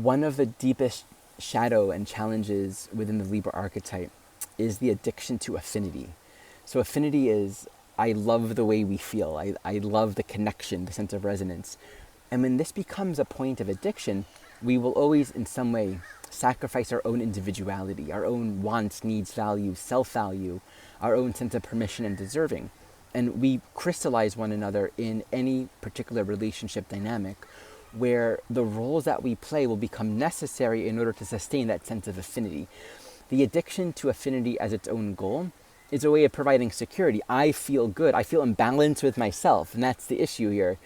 one of the deepest shadow and challenges within the Libra archetype is the addiction to affinity. So affinity is, I love the way we feel. I love the connection, the sense of resonance. And when this becomes a point of addiction, we will always in some way sacrifice our own individuality, our own wants, needs, values, self-value, our own sense of permission and deserving. And we crystallize one another in any particular relationship dynamic where the roles that we play will become necessary in order to sustain that sense of affinity. The addiction to affinity as its own goal is a way of providing security. I feel good. I feel in balance with myself. And that's the issue here,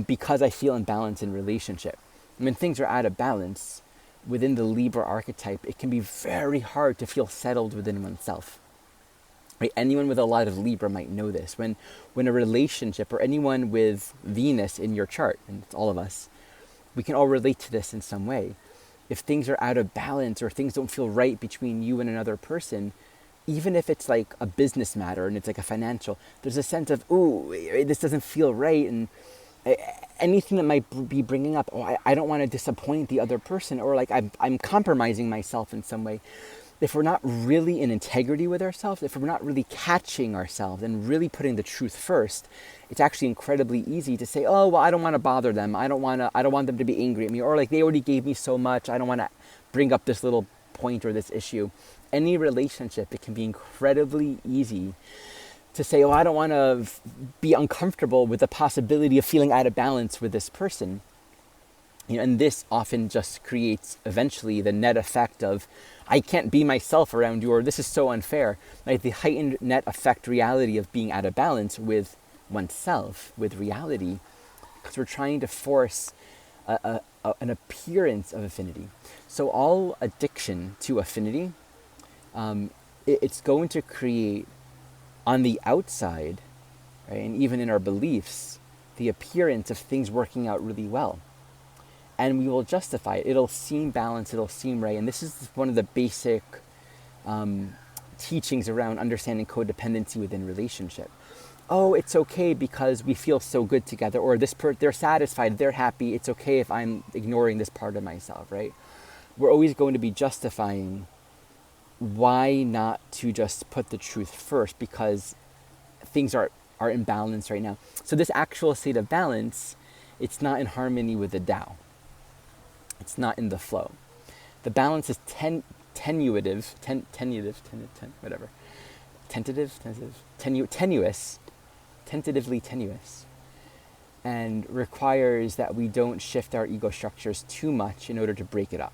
because I feel in balance in relationship. When things are out of balance within the Libra archetype, it can be very hard to feel settled within oneself. Right? Anyone with a lot of Libra might know this. When a relationship, or anyone with Venus in your chart, and it's all of us, we can all relate to this in some way. If things are out of balance or things don't feel right between you and another person, even if it's like a business matter and it's like a financial, there's a sense of, ooh, this doesn't feel right. And anything that might be bringing up, oh, I don't want to disappoint the other person, or like I'm compromising myself in some way. If we're not really in integrity with ourselves, if we're not really catching ourselves and really putting the truth first, it's actually incredibly easy to say, oh, well, I don't want to bother them. I don't want them to be angry at me. Or like, they already gave me so much. I don't want to bring up this little point or this issue. Any relationship, it can be incredibly easy to say, oh, I don't want to be uncomfortable with the possibility of feeling out of balance with this person. You know, and this often just creates eventually the net effect of, I can't be myself around you, or this is so unfair. Like the heightened net effect reality of being out of balance with oneself, with reality, because we're trying to force an appearance of affinity. So all addiction to affinity, it's going to create on the outside, right, and even in our beliefs, the appearance of things working out really well. And we will justify it. It'll seem balanced, it'll seem right. And this is one of the basic teachings around understanding codependency within relationship. Oh, it's okay because we feel so good together, or they're satisfied, they're happy, it's okay if I'm ignoring this part of myself, right? We're always going to be justifying why not to just put the truth first, because things are in balance right now. So this actual state of balance, it's not in harmony with the Tao. It's not in the flow. The balance is tenuous, tentatively tenuous, and requires that we don't shift our ego structures too much in order to break it up.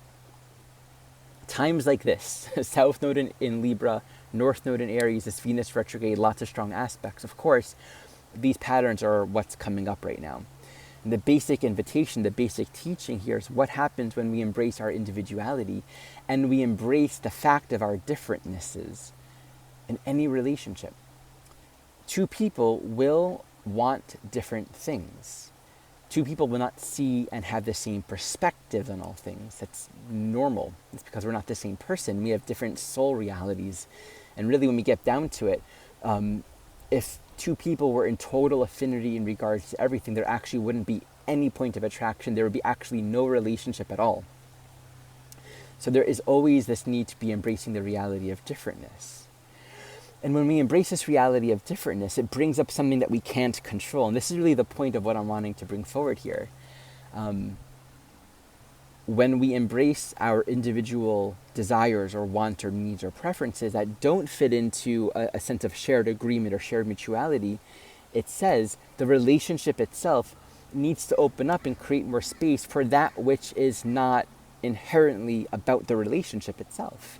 Times like this, South Node in Libra, North Node in Aries, this Venus retrograde, lots of strong aspects. Of course, these patterns are what's coming up right now. And the basic invitation, the basic teaching here is what happens when we embrace our individuality and we embrace the fact of our differentnesses in any relationship. Two people will want different things. Two people will not see and have the same perspective on all things. That's normal. It's because we're not the same person. We have different soul realities. And really, when we get down to it, if two people were in total affinity in regards to everything, there actually wouldn't be any point of attraction. There would be actually no relationship at all. So there is always this need to be embracing the reality of differentness. And when we embrace this reality of differentness, it brings up something that we can't control. And this is really the point of what I'm wanting to bring forward here. When we embrace our individual desires or wants or needs or preferences that don't fit into a sense of shared agreement or shared mutuality, it says the relationship itself needs to open up and create more space for that which is not inherently about the relationship itself.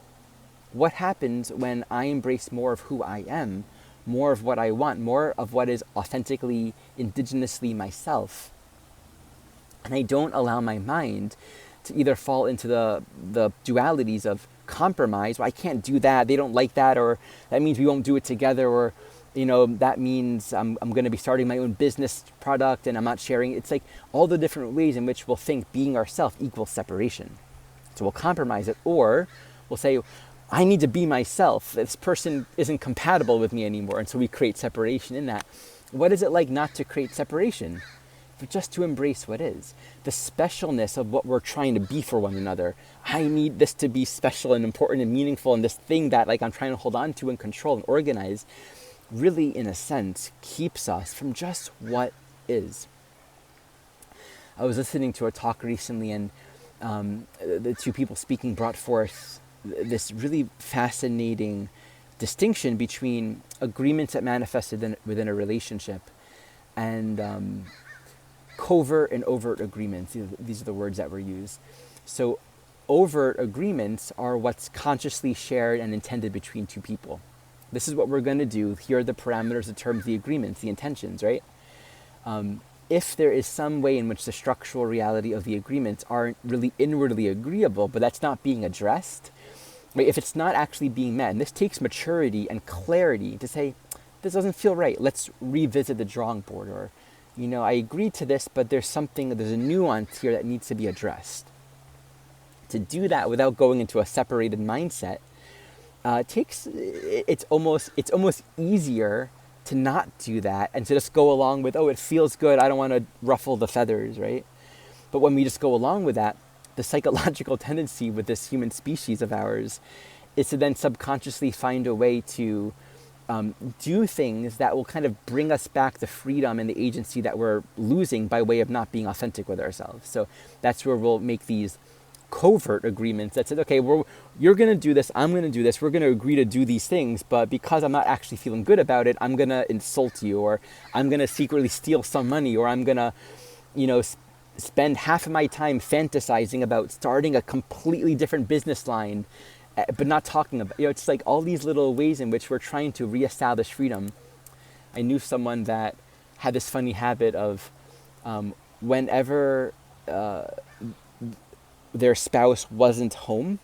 What happens when I embrace more of who I am, more of what I want, more of what is authentically, indigenously myself, and I don't allow my mind to either fall into the dualities of compromise, well, I can't do that, they don't like that, or that means we won't do it together, or that means I'm going to be starting my own business product and I'm not sharing. It's like all the different ways in which we'll think being ourselves equals separation. So we'll compromise it, or we'll say, I need to be myself. This person isn't compatible with me anymore. And so we create separation in that. What is it like not to create separation? but just to embrace what is. The specialness of what we're trying to be for one another. I need this to be special and important and meaningful, and this thing that like I'm trying to hold on to and control and organize really, in a sense, keeps us from just what is. I was listening to a talk recently, and the two people speaking brought forth this really fascinating distinction between agreements that manifest within a relationship and covert and overt agreements. These are the words that were used. So overt agreements are what's consciously shared and intended between two people. This is what we're going to do. Here are the parameters, the terms, the agreements, the intentions, right? If there is some way in which the structural reality of the agreements aren't really inwardly agreeable, but that's not being addressed, right? If it's not actually being met, and this takes maturity and clarity to say, this doesn't feel right, let's revisit the drawing board, or, I agreed to this, but there's a nuance here that needs to be addressed. To do that without going into a separated mindset, it's almost easier to not do that and to just go along with, it feels good, I don't want to ruffle the feathers, right? But when we just go along with that, the psychological tendency with this human species of ours is to then subconsciously find a way to do things that will kind of bring us back the freedom and the agency that we're losing by way of not being authentic with ourselves. So that's where we'll make these covert agreements that said, okay, you're going to do this, I'm going to do this, we're going to agree to do these things, but because I'm not actually feeling good about it, I'm going to insult you, or I'm going to secretly steal some money, or I'm going to, spend half of my time fantasizing about starting a completely different business line, but not talking about, it's like all these little ways in which we're trying to reestablish freedom. I knew someone that had this funny habit of whenever their spouse wasn't home,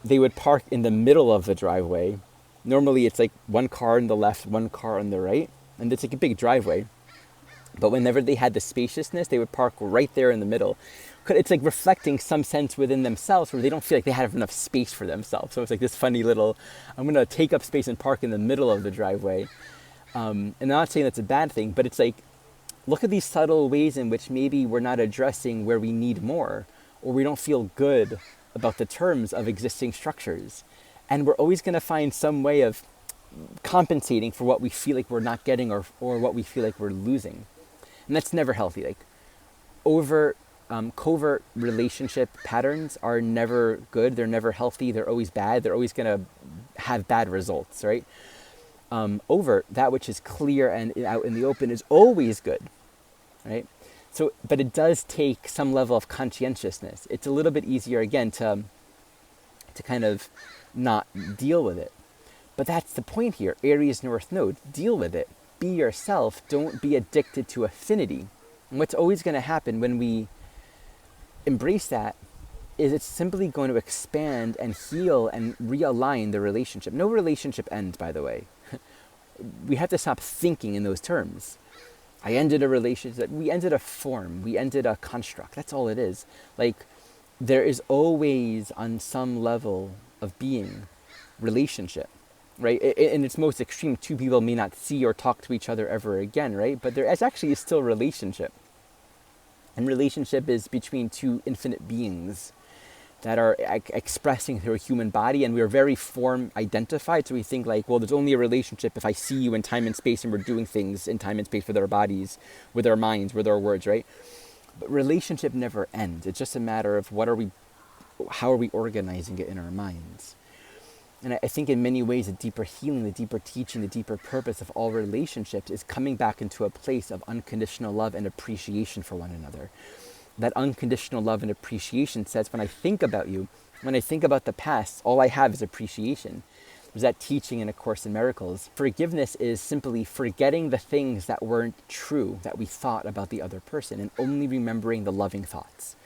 they would park in the middle of the driveway. Normally it's like one car on the left, one car on the right, and it's like a big driveway. But whenever they had the spaciousness, they would park right there in the middle. It's like reflecting some sense within themselves where they don't feel like they have enough space for themselves. So it's like this funny little, I'm going to take up space and park in the middle of the driveway. And I'm not saying that's a bad thing, but it's like, look at these subtle ways in which maybe we're not addressing where we need more, or we don't feel good about the terms of existing structures. And we're always going to find some way of compensating for what we feel like we're not getting, or what we feel like we're losing. And that's never healthy. Like covert relationship patterns are never good. They're never healthy. They're always bad. They're always going to have bad results, right? Overt, that which is clear and out in the open, is always good, right? So, but it does take some level of conscientiousness. It's a little bit easier, again, to kind of not deal with it. But that's the point here. Aries North Node, deal with it. Be yourself. Don't be addicted to affinity. And what's always going to happen when we embrace that is it's simply going to expand and heal and realign the relationship. No relationship ends, by the way. We have to stop thinking in those terms. I ended a relationship. We ended a form. We ended a construct. That's all it is. Like, there is always, on some level of being, relationship, right? In its most extreme, two people may not see or talk to each other ever again, right? But there is actually still relationship. And relationship is between two infinite beings that are expressing through a human body, and we're very form identified. So we think like, well, there's only a relationship if I see you in time and space, and we're doing things in time and space with our bodies, with our minds, with our words, right? But relationship never ends. It's just a matter of how are we organizing it in our minds? And I think in many ways, the deeper healing, the deeper teaching, the deeper purpose of all relationships is coming back into a place of unconditional love and appreciation for one another. That unconditional love and appreciation says, when I think about you, when I think about the past, all I have is appreciation. There's that teaching in A Course in Miracles. Forgiveness is simply forgetting the things that weren't true, that we thought about the other person, and only remembering the loving thoughts.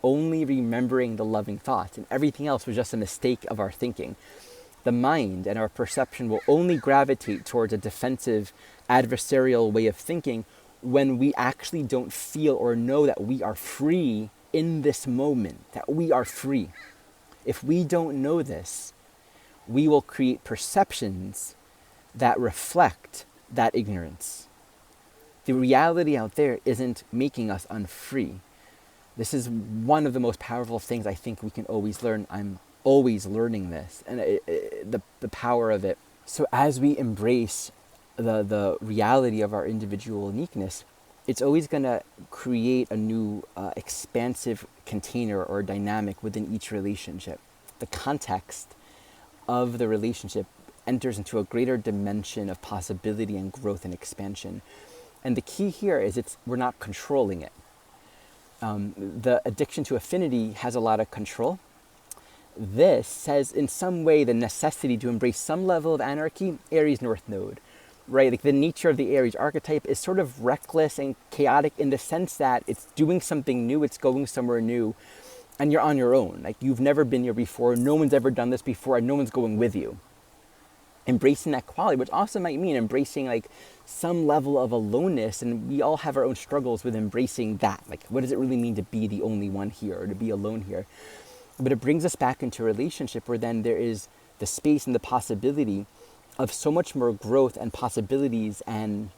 Only remembering the loving thoughts, and everything else was just a mistake of our thinking. The mind and our perception will only gravitate towards a defensive, adversarial way of thinking when we actually don't feel or know that we are free in this moment, that we are free. If we don't know this, we will create perceptions that reflect that ignorance. The reality out there isn't making us unfree. This is one of the most powerful things I think we can always learn. I'm always learning this, and the power of it. So as we embrace the reality of our individual uniqueness, it's always going to create a new expansive container or dynamic within each relationship. The context of the relationship enters into a greater dimension of possibility and growth and expansion. And the key here is we're not controlling it. The addiction to affinity has a lot of control. This says in some way the necessity to embrace some level of anarchy, Aries North Node, right? Like the nature of the Aries archetype is sort of reckless and chaotic in the sense that it's doing something new, it's going somewhere new, and you're on your own. Like you've never been here before, no one's ever done this before, and no one's going with you. Embracing that quality, which also might mean embracing like some level of aloneness, and we all have our own struggles with embracing that. Like, what does it really mean to be the only one here or to be alone here? But it brings us back into a relationship where then there is the space and the possibility of so much more growth and possibilities and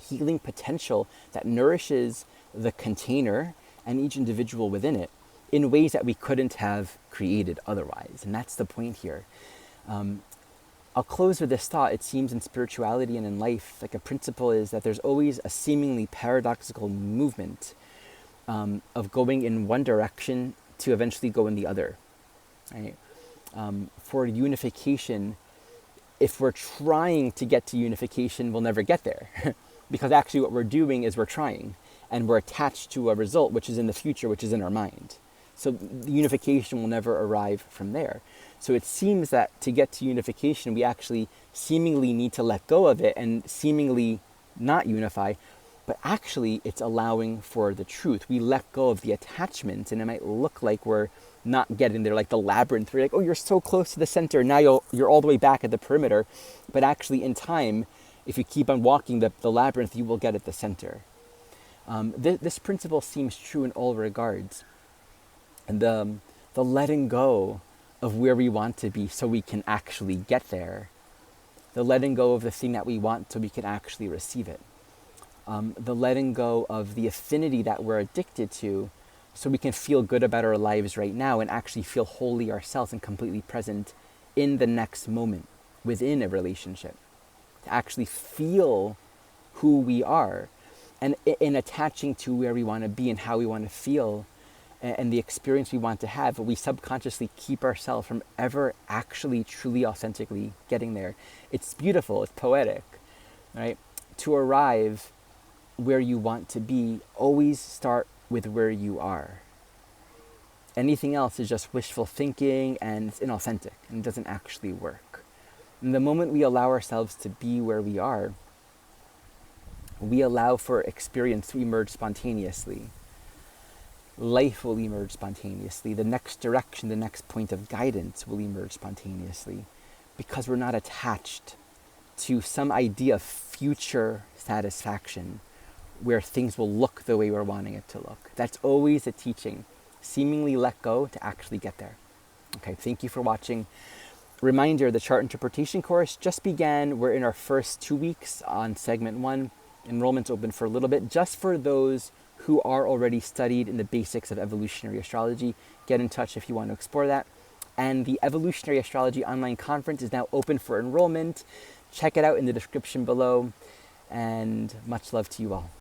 healing potential that nourishes the container and each individual within it in ways that we couldn't have created otherwise. And that's the point here. I'll close with this thought. It seems in spirituality and in life, like a principle is that there's always a seemingly paradoxical movement of going in one direction to eventually go in the other, right? For unification, if we're trying to get to unification, we'll never get there because actually what we're doing is we're trying and we're attached to a result which is in the future, which is in our mind. So the unification will never arrive from there. So it seems that to get to unification, we actually seemingly need to let go of it and seemingly not unify, but actually it's allowing for the truth. We let go of the attachment, and it might look like we're not getting there, like the labyrinth. We're like, oh, you're so close to the center. Now you're all the way back at the perimeter. But actually in time, if you keep on walking the labyrinth, you will get at the center. This principle seems true in all regards. And the letting go of where we want to be so we can actually get there. The letting go of the thing that we want so we can actually receive it. The letting go of the affinity that we're addicted to so we can feel good about our lives right now and actually feel wholly ourselves and completely present in the next moment within a relationship. To actually feel who we are and in attaching to where we want to be and how we want to feel and the experience we want to have, we subconsciously keep ourselves from ever actually, truly, authentically getting there. It's beautiful, it's poetic, right? To arrive where you want to be, always start with where you are. Anything else is just wishful thinking and it's inauthentic and doesn't actually work. And the moment we allow ourselves to be where we are, we allow for experience to emerge spontaneously. Life will emerge spontaneously. The next direction, the next point of guidance will emerge spontaneously because we're not attached to some idea of future satisfaction where things will look the way we're wanting it to look. That's always a teaching. Seemingly let go to actually get there. Okay, thank you for watching. Reminder, the chart interpretation course just began. We're in our first 2 weeks on segment 1. Enrollment's open for a little bit, just for those who are already studied in the basics of evolutionary astrology. Get in touch if you want to explore that. And the Evolutionary Astrology Online Conference is now open for enrollment. Check it out in the description below. And much love to you all.